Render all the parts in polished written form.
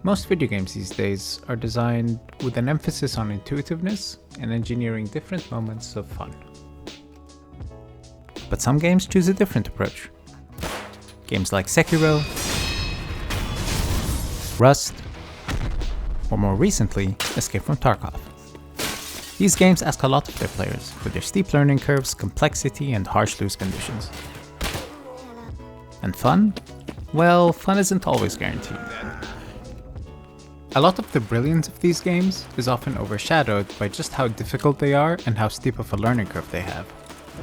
Most video games these days are designed with an emphasis on intuitiveness and engineering different moments of fun. But some games choose a different approach. Games like Sekiro, Rust, or more recently, Escape from Tarkov. These games ask a lot of their players, with their steep learning curves, complexity, and harsh loose conditions. And fun? Well, fun isn't always guaranteed. A lot of the brilliance of these games is often overshadowed by just how difficult they are and how steep of a learning curve they have.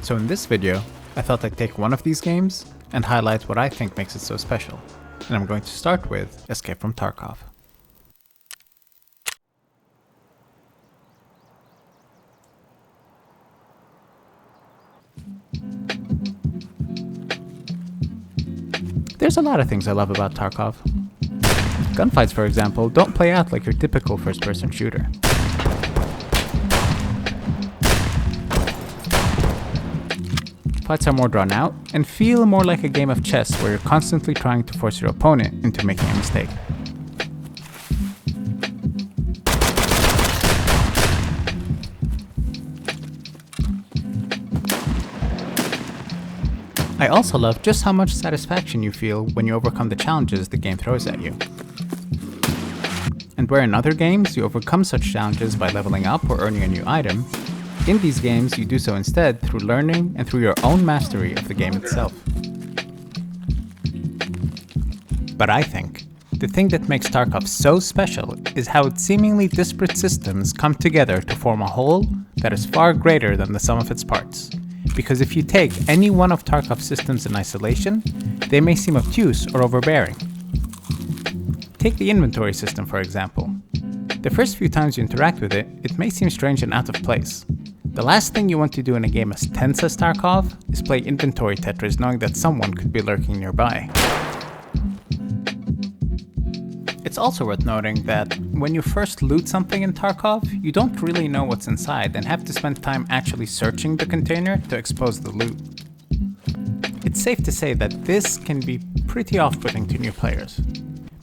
So in this video, I thought I'd take one of these games and highlight what I think makes it so special. And I'm going to start with Escape from Tarkov. There's a lot of things I love about Tarkov. Gunfights, for example, don't play out like your typical first-person shooter. Fights are more drawn out and feel more like a game of chess where you're constantly trying to force your opponent into making a mistake. I also love just how much satisfaction you feel when you overcome the challenges the game throws at you. And where in other games you overcome such challenges by leveling up or earning a new item, in these games you do so instead through learning and through your own mastery of the game itself. But I think the thing that makes Tarkov so special is how its seemingly disparate systems come together to form a whole that is far greater than the sum of its parts. Because if you take any one of Tarkov's systems in isolation, they may seem obtuse or overbearing. Take the inventory system, for example. The first few times you interact with it, it may seem strange and out of place. The last thing you want to do in a game as tense as Tarkov is play inventory Tetris knowing that someone could be lurking nearby. It's also worth noting that when you first loot something in Tarkov, you don't really know what's inside and have to spend time actually searching the container to expose the loot. It's safe to say that this can be pretty off-putting to new players.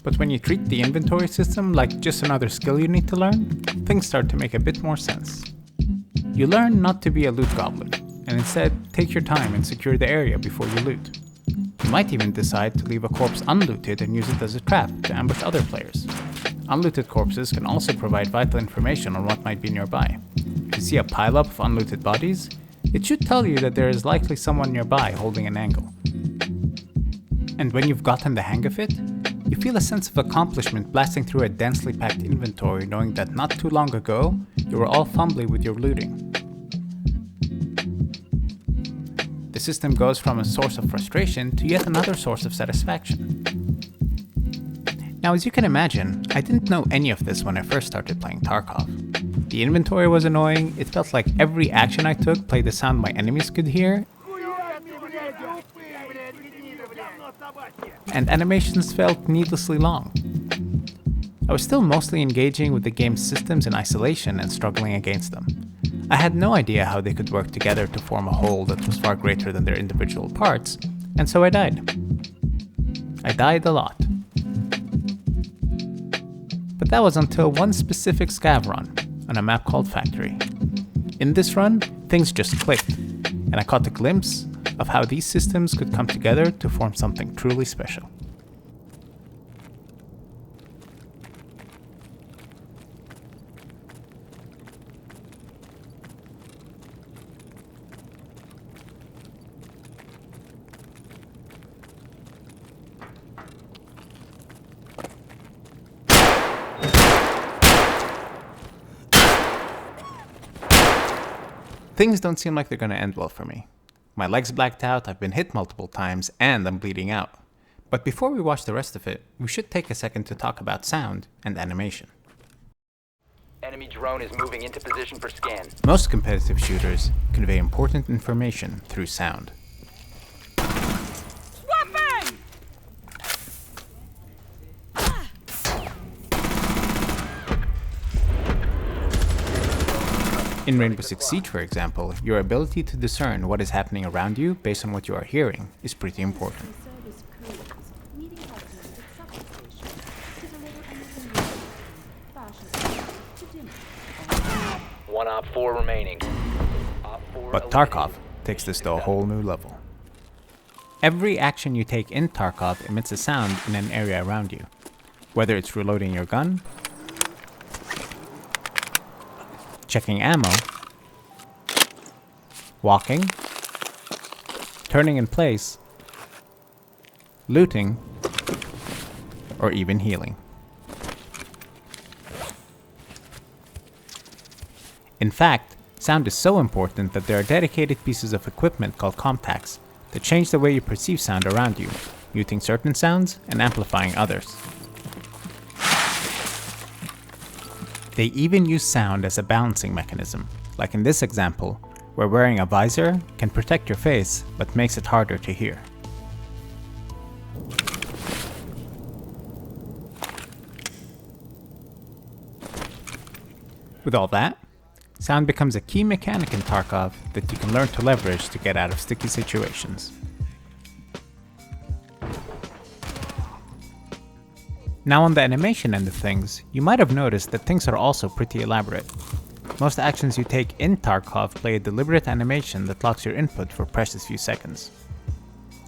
But when you treat the inventory system like just another skill you need to learn, things start to make a bit more sense. You learn not to be a loot goblin, and instead take your time and secure the area before you loot. You might even decide to leave a corpse unlooted and use it as a trap to ambush other players. Unlooted corpses can also provide vital information on what might be nearby. If you see a pileup of unlooted bodies, it should tell you that there is likely someone nearby holding an angle. And when you've gotten the hang of it, you feel a sense of accomplishment blasting through a densely packed inventory knowing that not too long ago, you were all fumbly with your looting. The system goes from a source of frustration to yet another source of satisfaction. Now, as you can imagine, I didn't know any of this when I first started playing Tarkov. The inventory was annoying, it felt like every action I took played a sound my enemies could hear, and animations felt needlessly long. I was still mostly engaging with the game's systems in isolation and struggling against them. I had no idea how they could work together to form a whole that was far greater than their individual parts, and so I died. I died a lot. But that was until one specific scav run on a map called Factory. In this run, things just clicked, and I caught a glimpse of how these systems could come together to form something truly special. Things don't seem like they're going to end well for me. My leg's blacked out, I've been hit multiple times, and I'm bleeding out. But before we watch the rest of it, we should take a second to talk about sound and animation. Enemy drone is moving into position for scan. Most competitive shooters convey important information through sound. Swapping! In Rainbow Six Siege, for example, your ability to discern what is happening around you based on what you are hearing is pretty important. Op 4 remaining. Op 4 But Tarkov takes this to a whole new level. Every action you take in Tarkov emits a sound in an area around you, whether it's reloading your gun, checking ammo, walking, turning in place, looting, or even healing. In fact, sound is so important that there are dedicated pieces of equipment called contacts that change the way you perceive sound around you, muting certain sounds and amplifying others. They even use sound as a balancing mechanism, like in this example, where wearing a visor can protect your face but makes it harder to hear. With all that, sound becomes a key mechanic in Tarkov that you can learn to leverage to get out of sticky situations. Now on the animation end of things, you might have noticed that things are also pretty elaborate. Most actions you take in Tarkov play a deliberate animation that locks your input for precious few seconds.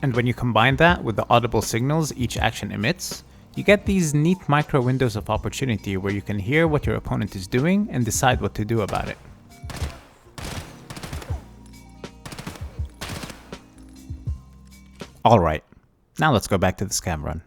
And when you combine that with the audible signals each action emits, you get these neat micro windows of opportunity where you can hear what your opponent is doing and decide what to do about it. Alright, now let's go back to the scam run.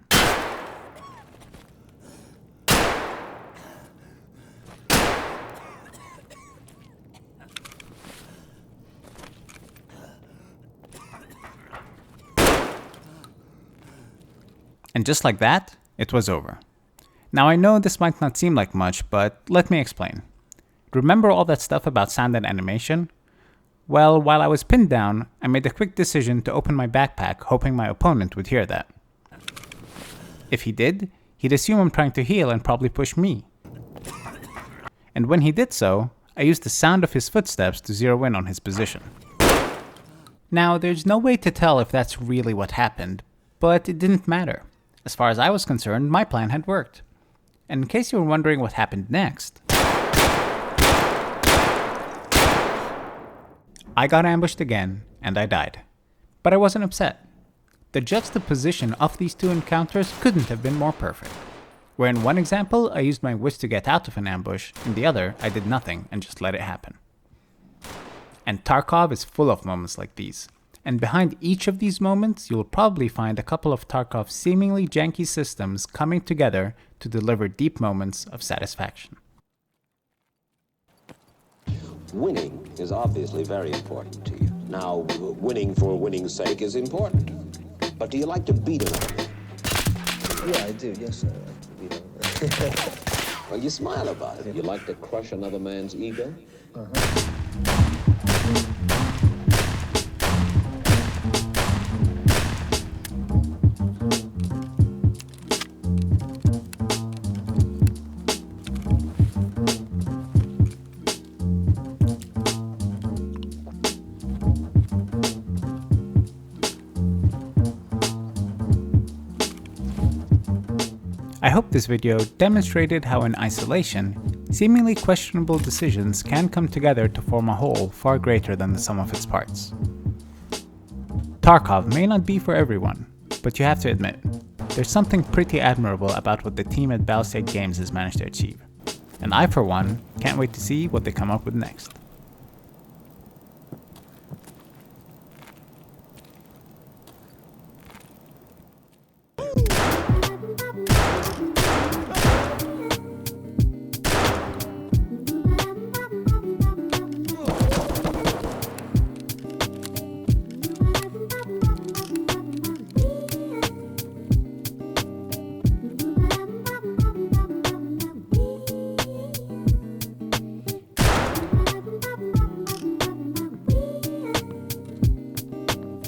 And just like that, it was over. Now I know this might not seem like much, but let me explain. Remember all that stuff about sound and animation? Well, while I was pinned down, I made a quick decision to open my backpack hoping my opponent would hear that. If he did, he'd assume I'm trying to heal and probably push me. And when he did so, I used the sound of his footsteps to zero in on his position. Now, there's no way to tell if that's really what happened, but it didn't matter. As far as I was concerned, my plan had worked. And in case you were wondering what happened next, I got ambushed again, and I died. But I wasn't upset. The juxtaposition of these two encounters couldn't have been more perfect. Where in one example, I used my wits to get out of an ambush, in the other, I did nothing and just let it happen. And Tarkov is full of moments like these. And behind each of these moments, you'll probably find a couple of Tarkov's seemingly janky systems coming together to deliver deep moments of satisfaction. Winning is obviously very important to you. Now, winning for winning's sake is important. But do you like to beat another man? Yeah, I do. Yes, sir. I like to beat another. Well, you smile about it. You like to crush another man's ego? I hope this video demonstrated how in isolation, seemingly questionable decisions can come together to form a whole far greater than the sum of its parts. Tarkov may not be for everyone, but you have to admit, there's something pretty admirable about what the team at Balisade Games has managed to achieve. And I, for one, can't wait to see what they come up with next.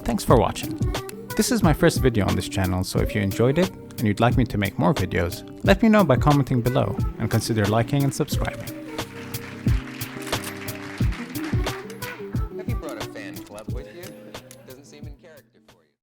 Thanks for watching. This is my first video on this channel, so if you enjoyed it and you'd like me to make more videos, let me know by commenting below and consider liking and subscribing.